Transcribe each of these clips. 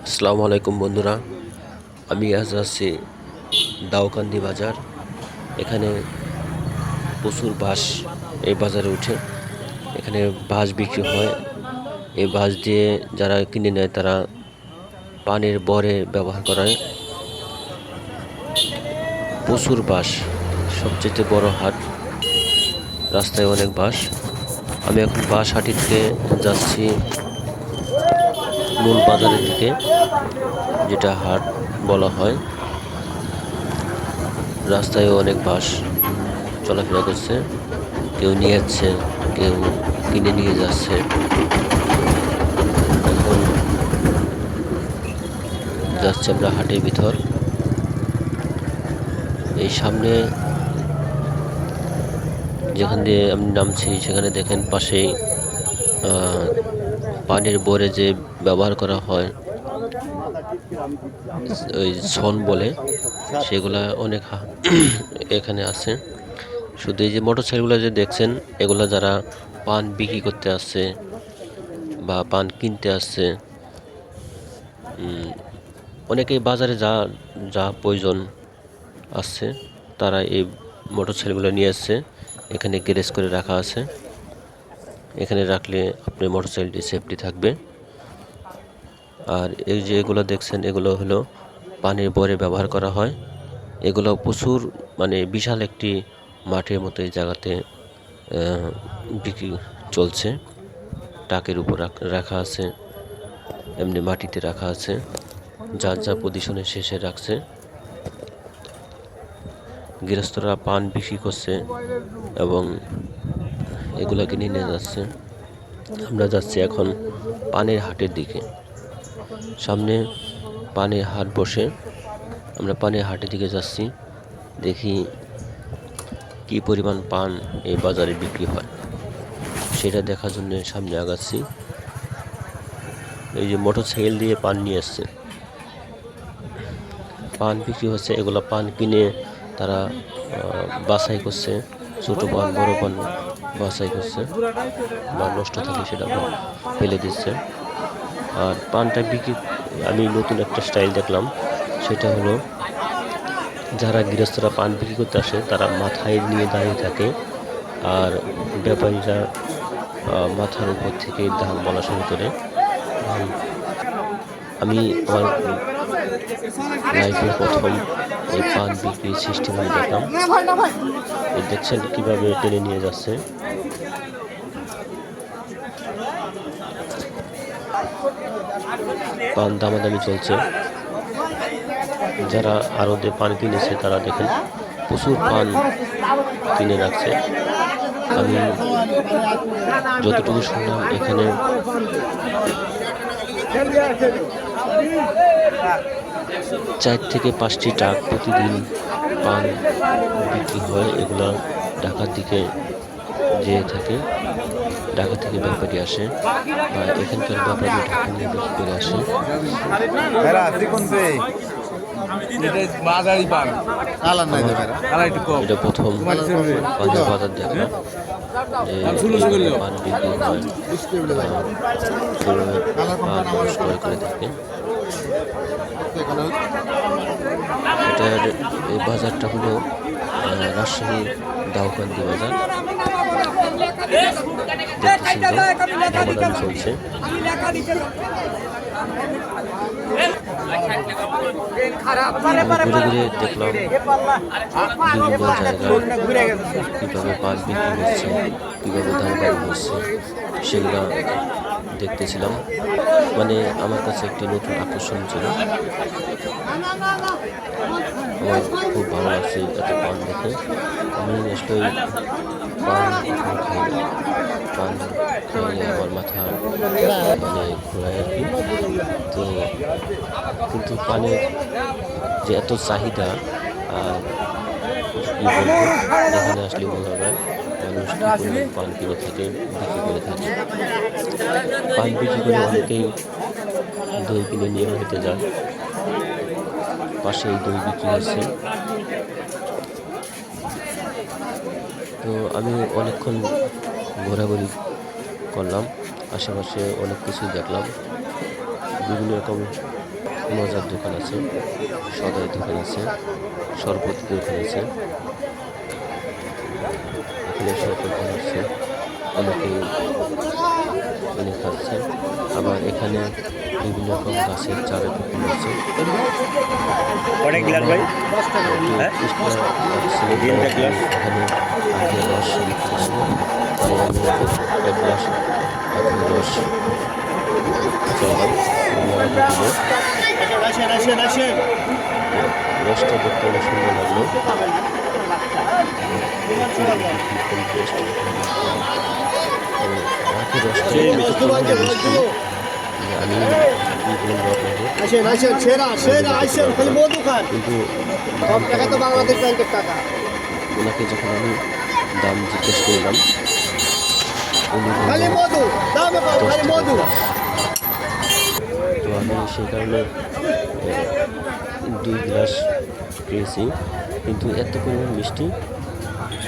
আসসালামু আলাইকুম বন্ধুরা, আমি আজ আছি দাউকান্দি বাজার। এখানে প্রচুর বাঁশ এই বাজারে উঠে। এখানে বাঁশ বিক্রি হয়। এই বাঁশ দিয়ে যারা কিনে নেয় তারা পানের বরে ব্যবহার করে। প্রচুর বাঁশ, সবচেয়ে বড় হাট, রাস্তায় অনেক বাঁশ। আমি এখন বাঁশহাটি থেকে যাচ্ছি মূল বাজারের দিকে, যেটা হাট বলা হয়। রাস্তায় অনেক বাঁশ চলাফেরা করছে, কেউ নিয়ে যাচ্ছে, কেউ কিনে নিয়ে যাচ্ছে। এখন যাচ্ছে আমরা হাটের ভিতর। এই সামনে যেখান দিয়ে আমি নামছি সেখানে দেখেন পাশেই পানির বোরে যে ব্যবহার করা হয় ওই ছন বলে, সেগুলা অনেক এখানে আছে। শুধু এই যে মোটরসাইকেলগুলো যে দেখছেন, এগুলা যারা পান বিক্রি করতে আসছে বা পান কিনতে আসছে, অনেকেই বাজারে যা যা প্রয়োজন আসছে তারা এই মোটরসাইকেলগুলো নিয়ে আসছে। এখানে গ্যারেজ করে রাখা আছে। এখানে রাখলে আপনার মোটরসাইকেলটি সেফটি থাকবে। আর এই যে এগুলো দেখছেন, এগুলো হলো পানির বরে ব্যবহার করা হয়। এগুলো প্রচুর, মানে বিশাল একটি মাঠের মতো এই জায়গাতে বিক্রি চলছে। টাকের উপর রাখা আছে, এমনি মাটিতে রাখা আছে, যার যা পজিশনের শেষে রাখছে। গৃহস্থরা পান বিক্রি করছে এবং এগুলা কিনে নিয়ে যাচ্ছে। আমরা যাচ্ছি এখন পানের হাটের দিকে। সামনে পানের হাট বসে, আমরা পানের হাটের দিকে যাচ্ছি। দেখি কি পরিমাণ পান এই বাজারে বিক্রি হয়, সেটা দেখার জন্য সামনে আগাচ্ছি। এই যে মোটরসাইকেল দিয়ে পান নিয়ে আসছে, পান বিক্রি হচ্ছে। এগুলো পান কিনে তারা বাছাই করছে, ছোটো পান বড় পান বাছাই করছে, বা নষ্ট থাকে সেটা ফেলে দিচ্ছে। আর পানটা বিক্রি, আমি নতুন একটা স্টাইল দেখলাম, সেটা হলো যারা গৃহস্থরা পান বিক্রি করতে আসে তারা মাথায় নিয়ে দাঁড়িয়ে থাকে, আর ব্যাপারীরা মাথার উপর থেকে দাম বলা শুরু করে। আমি আমার লাইফে প্রথম এই পান বিক্রির সিস্টেম আমি দেখলাম। এই দেখছেন কিভাবে টেনে নিয়ে যাচ্ছে। পান দামাদামি চলছে। যারা আড়তে পান কিনেছে তারা দেখেন প্রচুর পান কিনে রাখছে। আমি যতটুকু শুনলাম, এখানে 4 থেকে 5টি ট্রাক প্রতিদিন পান বিক্রি হয়। এগুলা ঢাকার দিকে যেয়ে থাকে। ঢাকা থেকে ব্যাপারী আসে, বা এখানকার ব্যাপারী ঢাকা নিয়ে বিক্রি করে আসে। এটা প্রথম পানের বাজার দেখলাম যে পান বিক্রি হয়, পান মানুষ ক্রয় করে থাকে। এটার এই বাজারটা হলো রাজশাহী দাউকান্দি বাজার। দেখতেছেন তো দামাদামি চলছে। ঘুরে ঘুরে দেখলাম বিভিন্ন জায়গায় কীভাবে পান বিক্রি হচ্ছে, কীভাবে দামাদামি হচ্ছে, সেগুলো দেখতেছিলাম। মানে আমার কাছে একটি নতুন আকর্ষণ ছিল। আমার খুব ভালো লাগছে এত পান দেখে। আমি আসলে পান খাই না, পান খাইলে আমার মাথা মানে ঘোরায় আর কি। তো কিন্তু পানের যে এত চাহিদা, আর কি বলবো, যেখানে আসলে বোঝা যায় মানুষ কি পরিমাণ পান কিনে থাকে, বিক্রি করে থাকে। পান বিক্রি করে অনেকেই দই কিনে নিয়ে হেঁটে যায়, পাশেই দই বিক্রি হচ্ছে। তো আমি অনেকক্ষণ ঘোরাঘুরি করলাম, আশেপাশে অনেক কিছুই দেখলাম। বিভিন্ন রকম মজার দোকান আছে, সদাই দোকান আছে, শরবত দোকান আছে। এখানে শরবত বানাচ্ছে, অনেকেই কিনে খাচ্ছে। আবার এখানে বিভিন্ন রকম গাছের চারা দোকান আছে। অনেক গ্লাস ভাই, এখানে আখের রস বিক্রি ছিল, তাই আমি এক গ্লাস আখের রস চাইলাম। রসটা দেখতে অনেক সুন্দর লাগলো। আখের রসটা আমি কি বলবো আপনাদের, কিন্তু ওনাকে যখন আমি দাম জিজ্ঞেস করলাম, উনি বললেন 10 টাকা গ্লাস। তো আমি সেই কারণে 2 গ্লাস পেয়েছি, কিন্তু এত পরিমাণ মিষ্টি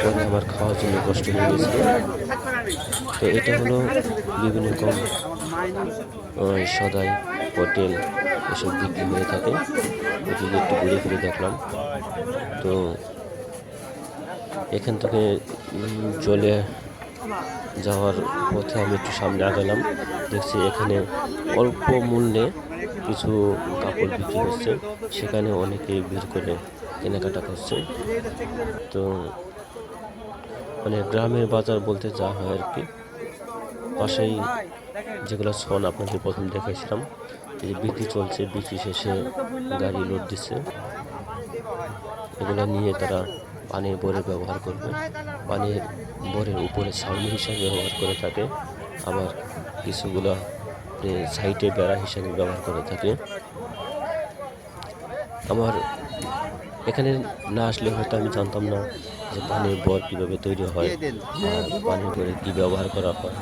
পরে আমার খাওয়ার জন্য কষ্ট হয়ে গেছিল। তো এটা হলো বিভিন্ন রকম সদাই, হোটেল এসব বিক্রি হয়ে থাকে। ওদিকে একটু ঘুরে ফিরে দেখলাম। তো এখান থেকে চলে যাওয়ার পথে আমি একটু সামনে আগালাম, দেখছি এখানে অল্প মূল্যে কিছু কাপড় বিক্রি হচ্ছে। সেখানে অনেকেই ভিড় করে কেনাকাটা করছে। তো মানে গ্রামের বাজার বলতে যা হয় আর কি। পাশেই যেগুলো ছন আপনাদের প্রথম দেখাইছিলাম, এই যে বিক্রি চলছে, বিক্রি শেষে গাড়ি লোড দিচ্ছে। এগুলো নিয়ে তারা পানির বোরে ব্যবহার করবে, পানির বোরের উপরে ছাউনি হিসাবে ব্যবহার করে থাকে। আবার কিছুগুলো সাইডে বেড়া হিসাবে ব্যবহার করে থাকে। আমার এখানে না আসলে হয়তো আমি জানতাম না যে পানির বর কীভাবে তৈরি হয়, আর পানির বরে কী ব্যবহার করা হয়।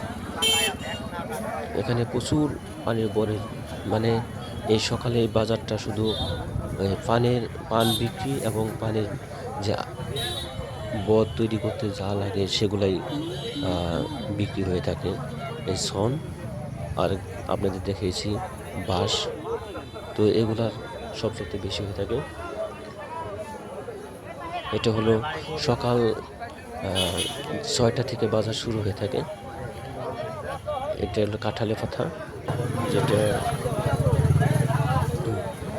এখানে প্রচুর পানির বরের মানে এই সকালে এই বাজারটা শুধু পান বিক্রি এবং পানির যে বর তৈরি করতে যা লাগে সেগুলাই বিক্রি হয়ে থাকে। এই ছন আর আপনাদের দেখিয়েছি বাঁশ, তো এগুলার সবচেয়ে বেশি হয়ে থাকে। এটা হলো সকাল 6টা থেকে বাজার শুরু হয়ে থাকে। এটা হলো কাঁঠালে পাতা, যেটা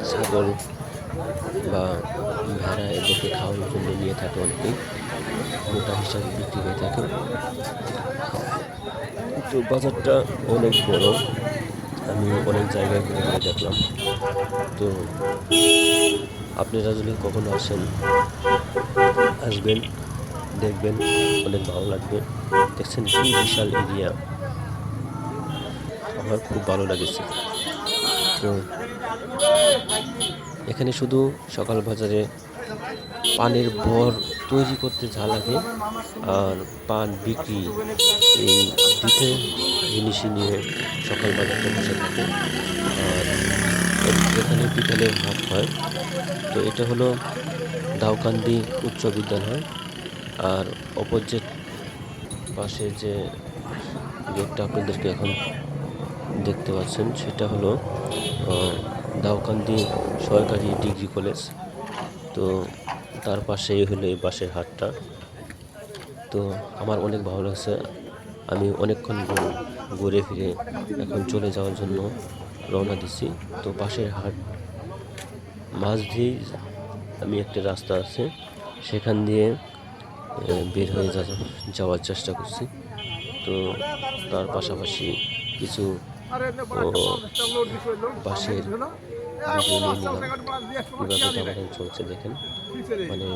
ছাগল বা ভেড়া এদেরকে খাওয়ানোর জন্য নিয়ে থাকে অনেকেই, মোটা হিসাবে বিক্রি হয়ে থাকে। তো বাজারটা অনেক বড়, আমি অনেক জায়গায় ঘুরে ঘুরে দেখলাম। তো আপনারা যদি কখনো আসবেন, দেখবেন, অনেক ভালো লাগবে। দেখছেন কি বিশাল এরিয়া, আমার খুব ভালো লেগেছে। তো এখানে শুধু সকাল বাজারে পানের বর তৈরি করতে যা লাগে আর পান বিক্রি, এই দুটো জিনিসই নিয়ে সকাল বাজারটা বসে থাকে। আর এখানে বিকালের হাট হয়। তো এটা হলো দাউকান্দি উচ্চ বিদ্যালয়। আর অপোজিট পাশে যে গেটটা আপনাদেরকে এখন দেখতে পাচ্ছেন, সেটা হলো দাউকান্দি সরকারি ডিগ্রি কলেজ। তো তার পাশেই হলো এই বাঁশের হাটটা। তো আমার অনেক ভালো লাগছে। আমি অনেকক্ষণ ঘুরে ফিরে এখন চলে যাওয়ার জন্য রওনা দিচ্ছি। তো বাঁশের হাট মাঝ দিয়েই আমি একটা রাস্তা আছে, সেখান দিয়ে বের হয়ে যাওয়ার চেষ্টা করছি। তো তার পাশাপাশি কিছু বাঁশের ভিডিও নিয়ে নিলাম, কীভাবে দামাদামি চলছে দেখেন। মানে